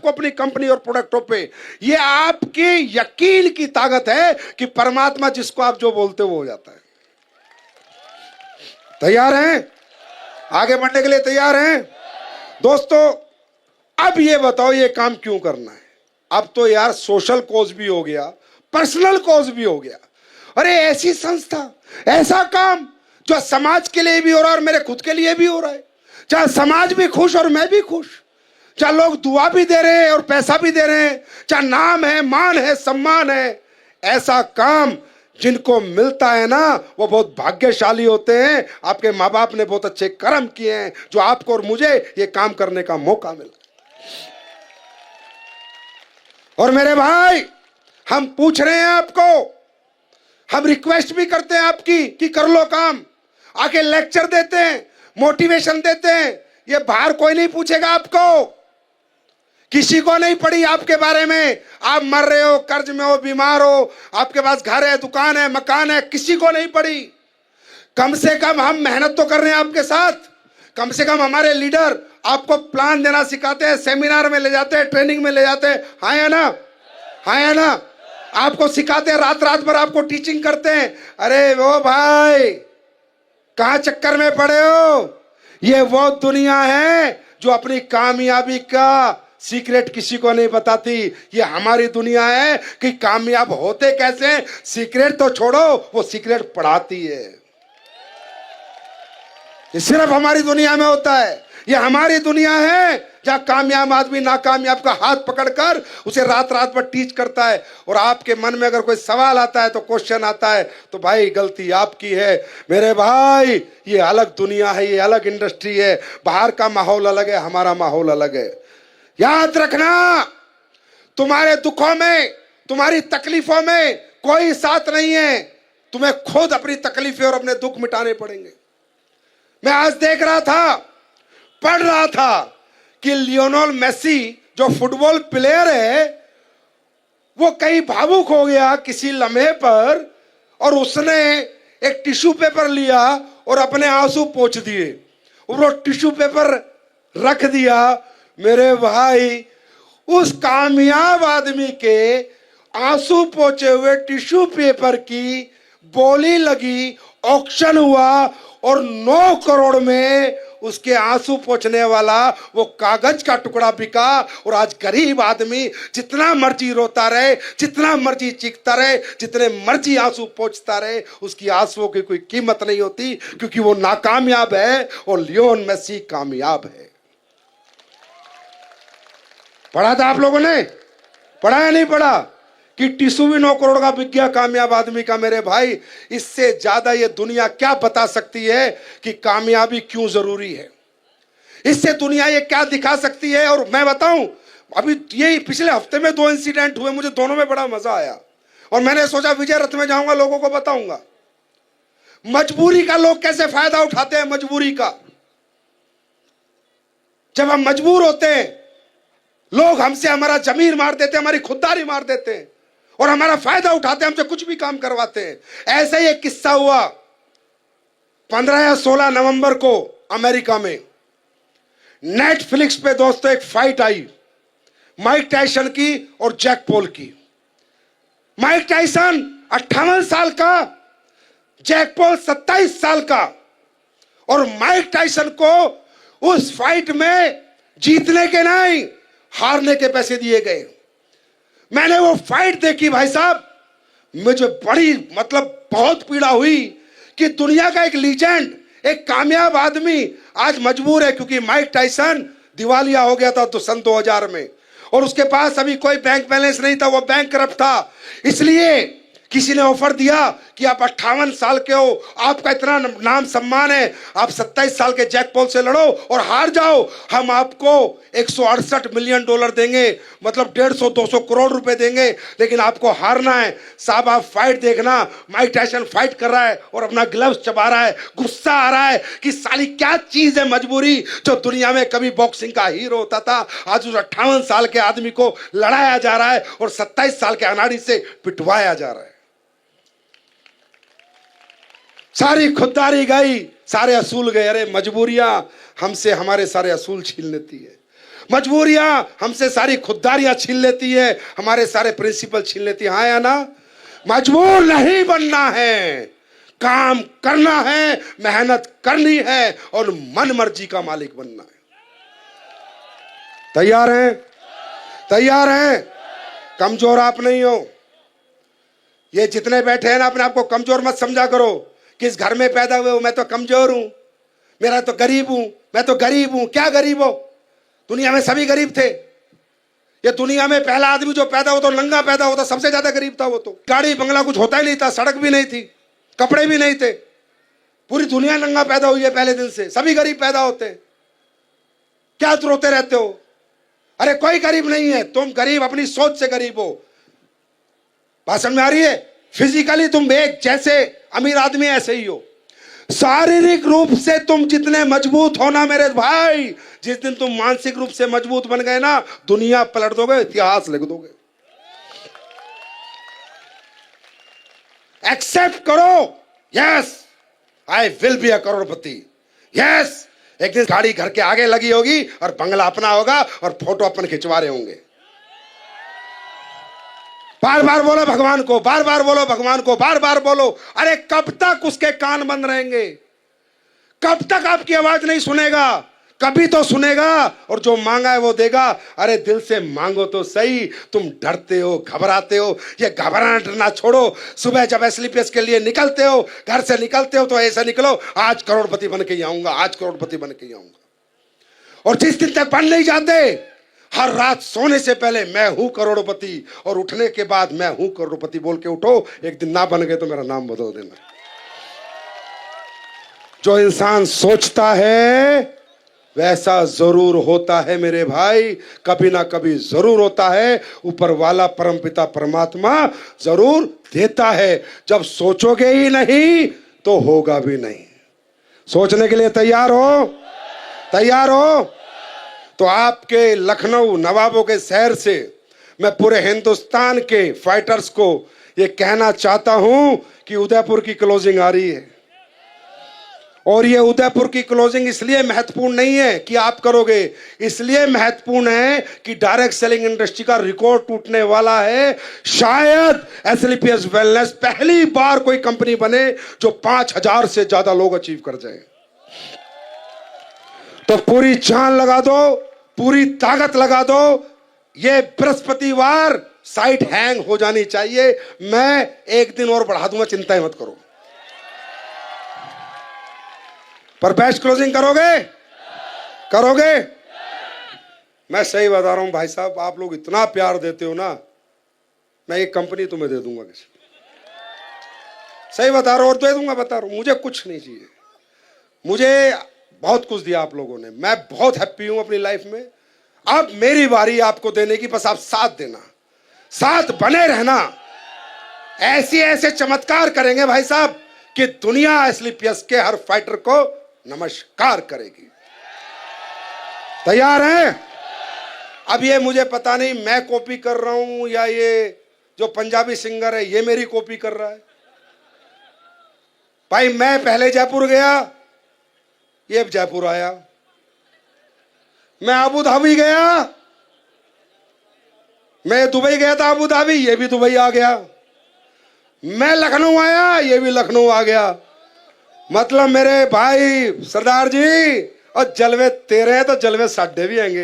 आपको अपनी कंपनी और प्रोडक्टों पे। ये आपकी यकीन की ताकत है कि परमात्मा जिसको आप जो बोलते हो वो हो जाता है। तैयार हैं? आगे बढ़ने के लिए तैयार हैं दोस्तों? अब ये बताओ ये काम क्यों करना है? अब तो यार सोशल कॉज भी हो गया, पर्सनल कॉज भी हो गया। अरे ऐसी संस्था, ऐसा काम जो समाज के लिए भी हो रहा है और मेरे खुद के लिए भी हो रहा है, चाहे समाज भी खुश और मैं भी खुश, चाहे लोग दुआ भी दे रहे हैं और पैसा भी दे रहे हैं, चाहे नाम है, मान है, सम्मान है, ऐसा काम जिनको मिलता है ना वो बहुत भाग्यशाली होते हैं। आपके माँ बाप ने बहुत अच्छे कर्म किए हैं जो आपको और मुझे ये काम करने का मौका मिला। और मेरे भाई, हम पूछ रहे हैं आपको, हम रिक्वेस्ट भी करते हैं आपकी कि कर लो काम। आके लेक्चर देते हैं, मोटिवेशन देते हैं, ये बाहर कोई नहीं पूछेगा आपको, किसी को नहीं पड़ी आपके बारे में। आप मर रहे हो, कर्ज में हो, बीमार हो, आपके पास घर है, दुकान है, मकान है, किसी को नहीं पड़ी। कम से कम हम मेहनत तो कर रहे हैं आपके साथ। कम से कम हमारे लीडर आपको प्लान देना सिखाते हैं, सेमिनार में ले जाते हैं, ट्रेनिंग में ले जाते हैं, हाँ या ना? हाँ या ना? आपको सिखाते हैं, रात रात भर आपको टीचिंग करते हैं। अरे वो भाई, कहां चक्कर में पड़े हो? ये वो दुनिया है जो अपनी कामयाबी का सीक्रेट किसी को नहीं बताती। ये हमारी दुनिया है कि कामयाब होते कैसे, सीक्रेट तो छोड़ो, वो सीक्रेट पढ़ाती है। ये सिर्फ हमारी दुनिया में होता है। ये हमारी दुनिया है जहां कामयाब आदमी नाकामयाब का हाथ पकड़कर उसे रात रात भर टीच करता है। और आपके मन में अगर कोई सवाल आता है, तो क्वेश्चन आता है, तो भाई गलती आपकी है। मेरे भाई, ये अलग दुनिया है, ये अलग इंडस्ट्री है। बाहर का माहौल अलग है, हमारा माहौल अलग है। याद रखना, तुम्हारे दुखों में, तुम्हारी तकलीफों में कोई साथ नहीं है। तुम्हें खुद अपनी तकलीफें और अपने दुख मिटाने पड़ेंगे। मैं आज देख रहा था, पढ़ रहा था कि लियोनेल मेसी जो फुटबॉल प्लेयर है, वो कहीं भावुक हो गया किसी लम्हे पर, और उसने एक टिश्यू पेपर लिया और अपने आंसू पोंछ दिए। और वो टिश्यू पेपर रख दिया। मेरे भाई, उस कामयाब आदमी के आंसू पोंछे हुए टिश्यू पेपर की बोली लगी, ऑक्शन हुआ, और 9 करोड़ में उसके आंसू पोंछने वाला वो कागज का टुकड़ा बिका। और आज गरीब आदमी जितना मर्जी रोता रहे, जितना मर्जी चीखता रहे, जितने मर्जी आंसू पोंछता रहे, उसकी आंसुओं की कोई कीमत नहीं होती, क्योंकि वो नाकामयाब है और लियोनेल मेसी कामयाब है। पढ़ा था आप लोगों ने? पढ़ा या नहीं पढ़ा कि टिश्यू भी 9 करोड़ का बिक गया कामयाब आदमी का? मेरे भाई, इससे ज्यादा ये दुनिया क्या बता सकती है कि कामयाबी क्यों जरूरी है? इससे दुनिया ये क्या दिखा सकती है? और मैं बताऊं, अभी ये पिछले हफ्ते में 2 इंसिडेंट हुए, मुझे दोनों में बड़ा मजा आया। और मैंने सोचा विजय रथ में जाऊंगा, लोगों को बताऊंगा मजबूरी का लोग कैसे फायदा उठाते हैं। मजबूरी का, जब हम मजबूर होते हैं, लोग हमसे हमारा जमीर मार देते हैं, हमारी खुददारी मार देते हैं और हमारा फायदा उठाते हैं, हमसे कुछ भी काम करवाते हैं। ऐसा ही एक किस्सा हुआ 15 या 16 नवंबर को अमेरिका में। नेटफ्लिक्स पे दोस्तों एक फाइट आई, माइक टायसन की और जैक पॉल की। माइक टायसन 58 साल का, जैक पॉल 27 साल का। और माइक टायसन को उस फाइट में जीतने के नहीं, हारने के पैसे दिए गए। मैंने वो फाइट देखी भाई साहब, मुझे बड़ी बहुत पीड़ा हुई कि दुनिया का एक लीजेंड, एक कामयाब आदमी आज मजबूर है, क्योंकि माइक टायसन दिवालिया हो गया था तो सन 2000 में, और उसके पास अभी कोई बैंक बैलेंस नहीं था, वो बैंक करप्ट था। इसलिए किसी ने ऑफर दिया कि आप 58 साल के हो, आपका इतना नाम सम्मान है, आप 27 साल के जैक पॉल से लड़ो और हार जाओ, हम आपको 168 मिलियन डॉलर देंगे, मतलब 150-200 करोड़ रुपए देंगे, लेकिन आपको हारना है। साहब आप फाइट देखना, माइक टायसन फाइट कर रहा है और अपना ग्लव्स चबा रहा है, गुस्सा आ रहा है कि साली क्या चीज है मजबूरी, जो दुनिया में कभी बॉक्सिंग का हीरो होता था, आज उस 58 साल के आदमी को लड़ाया जा रहा है और 27 साल के अनाड़ी से पिटवाया जा रहा है। सारी खुददारी गई, सारे असूल गए। अरे मजबूरियां हमसे हमारे सारे असूल छीन लेती है। मजबूरियां हमसे सारी खुददारियां छीन लेती है, हमारे सारे प्रिंसिपल छीन लेती है। हाँ या ना? मजबूर नहीं बनना है, काम करना है, मेहनत करनी है और मन मर्जी का मालिक बनना है। तैयार हैं? तैयार हैं? कमजोर आप नहीं हो। ये जितने बैठे हैं ना, अपने आप को कमजोर मत समझा करो कि इस घर में पैदा हुए हो, मैं तो कमजोर हूं, मेरा तो गरीब हूं, मैं तो गरीब हूं। क्या गरीब हो? दुनिया में सभी गरीब थे। ये दुनिया में पहला आदमी जो पैदा होता, नंगा पैदा होता, सबसे ज्यादा गरीब था वो तो। गाड़ी बंगला कुछ होता ही नहीं था, सड़क भी नहीं थी, कपड़े भी नहीं थे। पूरी दुनिया नंगा पैदा हुई है पहले दिन से, सभी गरीब पैदा होते। क्या रोते रहते हो? अरे कोई गरीब नहीं है, तुम गरीब अपनी सोच से गरीब हो। भाषण में आ रही है? फिजिकली तुम एक जैसे अमीर आदमी ऐसे ही हो, शारीरिक रूप से तुम जितने मजबूत हो ना मेरे भाई, जिस दिन तुम मानसिक रूप से मजबूत बन गए ना, दुनिया पलट दोगे, इतिहास लिख दोगे। एक्सेप्ट करो, yes I will be a Crorepati. Yes, एक दिन गाड़ी घर के आगे लगी होगी और बंगला अपना होगा और फोटो अपन खिंचवा रहे होंगे। बार बार बोलो भगवान को, बार बार बोलो भगवान को, बार बार बोलो। अरे कब तक उसके कान बंद रहेंगे? कब तक आपकी आवाज नहीं सुनेगा? कभी तो सुनेगा और जो मांगा है वो देगा। अरे दिल से मांगो तो सही। तुम डरते हो, घबराते हो, ये घबराना डरना छोड़ो। सुबह जब एसलीपीएस के लिए निकलते हो, घर से निकलते हो, तो ऐसा निकलो, आज करोड़पति बन के ही आऊंगा, आज करोड़पति बन के ही आऊंगा। और जिस दिन तक बन नहीं जाते, हर रात सोने से पहले मैं हूं करोड़पति और उठने के बाद मैं हूं करोड़पति बोल के उठो। एक दिन ना बन गए तो मेरा नाम बदल देना। जो इंसान सोचता है वैसा जरूर होता है मेरे भाई, कभी ना कभी जरूर होता है। ऊपर वाला परमपिता परमात्मा जरूर देता है। जब सोचोगे ही नहीं तो होगा भी नहीं। सोचने के लिए तैयार हो? तैयार हो? तो आपके लखनऊ नवाबों के शहर से मैं पूरे हिंदुस्तान के फाइटर्स को ये कहना चाहता हूं कि उदयपुर की क्लोजिंग आ रही है। और ये उदयपुर की क्लोजिंग इसलिए महत्वपूर्ण नहीं है कि आप करोगे, इसलिए महत्वपूर्ण है कि डायरेक्ट सेलिंग इंडस्ट्री का रिकॉर्ड टूटने वाला है। शायद एसलीपीएस वेलनेस पहली बार कोई कंपनी बने जो 5000 से ज्यादा लोग अचीव कर जाए। तो पूरी जान लगा दो, पूरी ताकत लगा दो। ये बृहस्पतिवार साइट हैंग हो जानी चाहिए। मैं एक दिन और बढ़ा दूंगा, चिंता मत करो। पर बैच क्लोजिंग करोगे? करोगे? मैं सही बता रहा हूं भाई साहब, आप लोग इतना प्यार देते हो ना, मैं एक कंपनी तुम्हें दे दूंगा किसी। सही बता रहा हूं, और दे दूंगा, बता रहा हूं। मुझे कुछ नहीं चाहिए, मुझे बहुत कुछ दिया आप लोगों ने। मैं बहुत हैप्पी हूं अपनी लाइफ में। अब मेरी बारी आपको देने की, बस आप साथ देना, साथ बने रहना। ऐसे ऐसे चमत्कार करेंगे भाई साहब कि दुनिया एसलीपीएस के हर फाइटर को नमस्कार करेगी। तैयार हैं? अब ये मुझे पता नहीं मैं कॉपी कर रहा हूं या ये जो पंजाबी सिंगर है ये मेरी कॉपी कर रहा है। भाई मैं पहले जयपुर गया, ये जयपुर आया। मैं अबू धाबी गया, मैं दुबई गया था अबू धाबी, ये भी दुबई आ गया। मैं लखनऊ आया, ये भी लखनऊ आ गया। मतलब मेरे भाई सरदार जी, और जलवे तेरे हैं तो जलवे साढ़े भी आएंगे।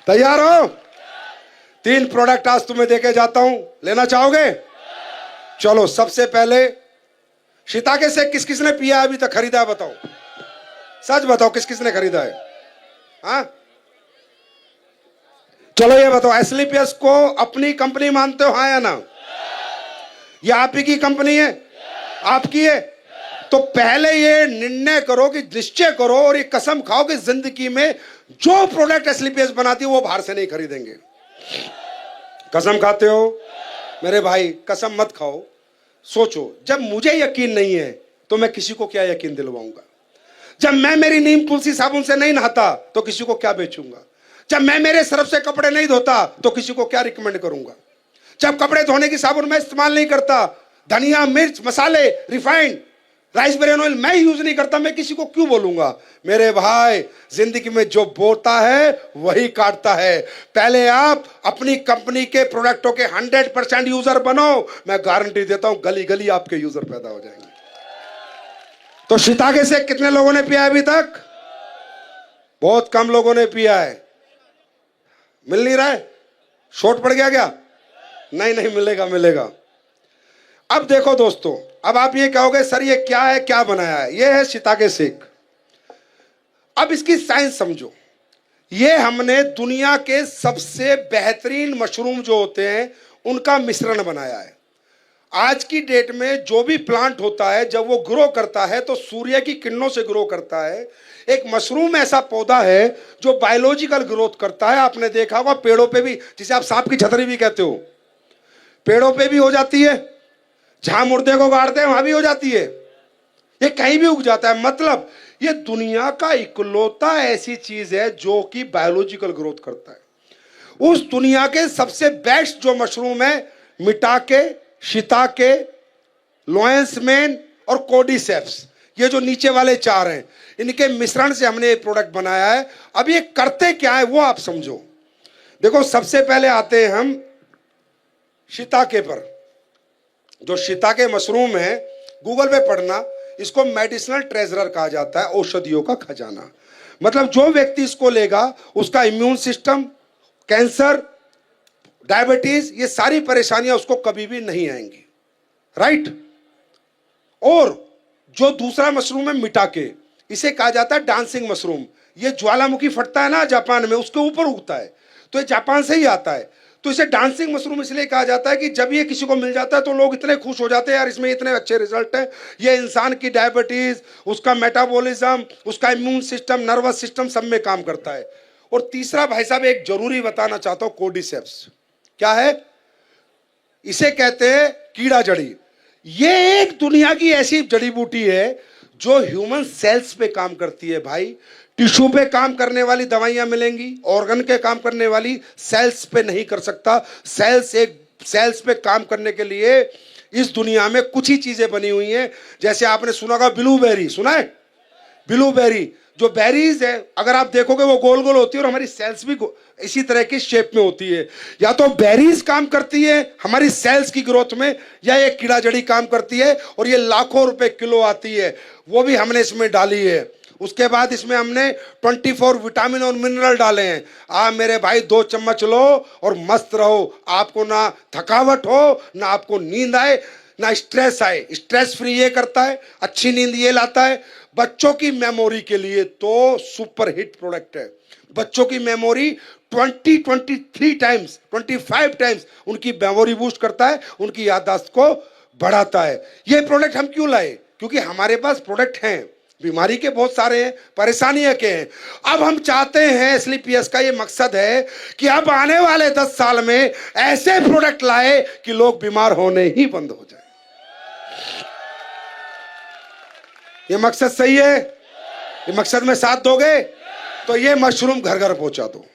तैयार हो? 3 प्रोडक्ट आज तुम्हें देके जाता हूं, लेना चाहोगे? चलो, सबसे पहले शिताके से किस किसने पिया अभी तक, खरीदा है? बताओ, सच बताओ, किस किसने खरीदा है? हाँ, चलो ये बताओ, एसलीपीएस को अपनी कंपनी मानते हो, हाँ या ना? ये आप ही की कंपनी है, आपकी है। तो पहले ये निर्णय करो कि निश्चय करो और ये कसम खाओ कि जिंदगी में जो प्रोडक्ट एसलीपीएस बनाती है वो बाहर से नहीं खरीदेंगे। कसम खाते हो मेरे भाई? कसम मत खाओ। सोचो, जब मुझे यकीन नहीं है तो मैं किसी को क्या यकीन दिलवाऊंगा? जब मैं मेरी नीम तुलसी साबुन से नहीं नहाता तो किसी को क्या बेचूंगा? जब मैं मेरे सरफ से कपड़े नहीं धोता तो किसी को क्या रिकमेंड करूंगा? जब कपड़े धोने की साबुन मैं इस्तेमाल नहीं करता, धनिया, मिर्च, मसाले, रिफाइंड, राइस ब्रेन ऑयल मैं यूज नहीं करता, मैं किसी को क्यों बोलूंगा? मेरे भाई, जिंदगी में जो बोता है वही काटता है। पहले आप अपनी कंपनी के प्रोडक्टों के 100% यूजर बनो, मैं गारंटी देता हूं गली गली आपके यूजर पैदा हो जाएंगे। तो शिताके से कितने लोगों ने पिया अभी तक? बहुत कम लोगों ने पिया है। मिल नहीं रहा है? शॉर्ट पड़ गया क्या? नहीं नहीं, मिलेगा मिलेगा। अब देखो दोस्तों, अब आप ये कहोगे सर ये क्या है, क्या बनाया है? ये है शिताके शेक। अब इसकी साइंस समझो। ये हमने दुनिया के सबसे बेहतरीन मशरूम जो होते हैं उनका मिश्रण बनाया है। आज की डेट में जो भी प्लांट होता है जब वो ग्रो करता है तो सूर्य की किरणों से ग्रो करता है। एक मशरूम ऐसा पौधा है जो बायोलॉजिकल ग्रोथ करता है। आपने देखा होगा पेड़ों पे भी, जिसे आप सांप की छतरी भी कहते हो, पेड़ों पे भी हो जाती है, जहां मुर्दे को गाड़ते हैं वहां भी हो जाती है, ये कहीं भी उग जाता है। मतलब ये दुनिया का इकलौता ऐसी चीज है जो कि बायोलॉजिकल ग्रोथ करता है। उस दुनिया के सबसे बेस्ट जो मशरूम है, मिटाके, शिताके, लोएंसमैन और कोर्डिसेप्स, ये जो नीचे वाले चार हैं, इनके मिश्रण से हमने एक प्रोडक्ट बनाया है। अब ये करते क्या है वो आप समझो। देखो, सबसे पहले आते हैं हम शिताके पर। जो शिताके मशरूम है, गूगल पे पढ़ना, इसको मेडिसिनल ट्रेजरर कहा जाता है, औषधियों का खजाना। मतलब जो व्यक्ति इसको लेगा उसका इम्यून सिस्टम, कैंसर, डायबिटीज, ये सारी परेशानियां उसको कभी भी नहीं आएंगी, राइट। और जो दूसरा मशरूम है मिटाके, इसे कहा जाता है डांसिंग मशरूम। ये ज्वालामुखी फटता है ना जापान में, उसके ऊपर उगता है, तो ये जापान से ही आता है। तो इसे डांसिंग मशरूम इसलिए कहा जाता है कि जब ये किसी को मिल जाता है तो लोग इतने खुश हो जाते हैं, यार इसमें इतने अच्छे रिजल्ट हैं, ये इंसान की डायबिटीज, उसका मेटाबॉलिज्म, उसका इम्यून सिस्टम, नर्वस सिस्टम सब में काम करता है। और तीसरा भाई साहब एक जरूरी बताना चाहता हूं, कोर्डिसेप्स। क्या है? इसे कहते हैं कीड़ा जड़ी। ये एक दुनिया की ऐसी जड़ी बूटी है जो ह्यूमन सेल्स पे काम करती है भाई। टिश्यू पे काम करने वाली दवाइयां मिलेंगी, ऑर्गन के काम करने वाली, सेल्स पे नहीं कर सकता। सेल्स पे काम करने के लिए इस दुनिया में कुछ ही चीजें बनी हुई हैं। जैसे आपने सुना होगा ब्लूबेरी, सुना है? ब्लूबेरी जो बेरीज है, अगर आप देखोगे वो गोल गोल होती है और हमारी सेल्स भी इसी तरह की शेप में होती है। या तो बेरीज काम करती है हमारी सेल्स की ग्रोथ में, या ये कीड़ा जड़ी काम करती है, और ये लाखों रुपए किलो आती है, वो भी हमने इसमें डाली है। उसके बाद इसमें हमने 24 विटामिन और मिनरल डाले हैं। आप मेरे भाई 2 चम्मच लो और मस्त रहो। आपको ना थकावट हो, ना आपको नींद आए, ना स्ट्रेस आए। स्ट्रेस फ्री ये करता है, अच्छी नींद ये लाता है। बच्चों की मेमोरी के लिए तो सुपर हिट प्रोडक्ट है। बच्चों की मेमोरी 23 टाइम्स, 25 टाइम्स उनकी मेमोरी बूस्ट करता है, उनकी याददाश्त को बढ़ाता है। ये प्रोडक्ट हम क्यों लाए? क्योंकि हमारे पास प्रोडक्ट हैं, बीमारी के बहुत सारे हैं, परेशानियां के हैं। अब हम चाहते हैं, SLPS का ये मकसद है कि अब आने वाले 10 साल में ऐसे प्रोडक्ट लाए कि लोग बीमार होने ही बंद हो जाए। ये मकसद सही है? ये मकसद में साथ दोगे? तो ये मशरूम घर घर पहुंचा दो,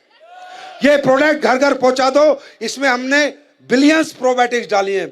ये प्रोडक्ट घर घर पहुंचा दो। इसमें हमने बिलियंस प्रोबायोटिक्स डाली हैं।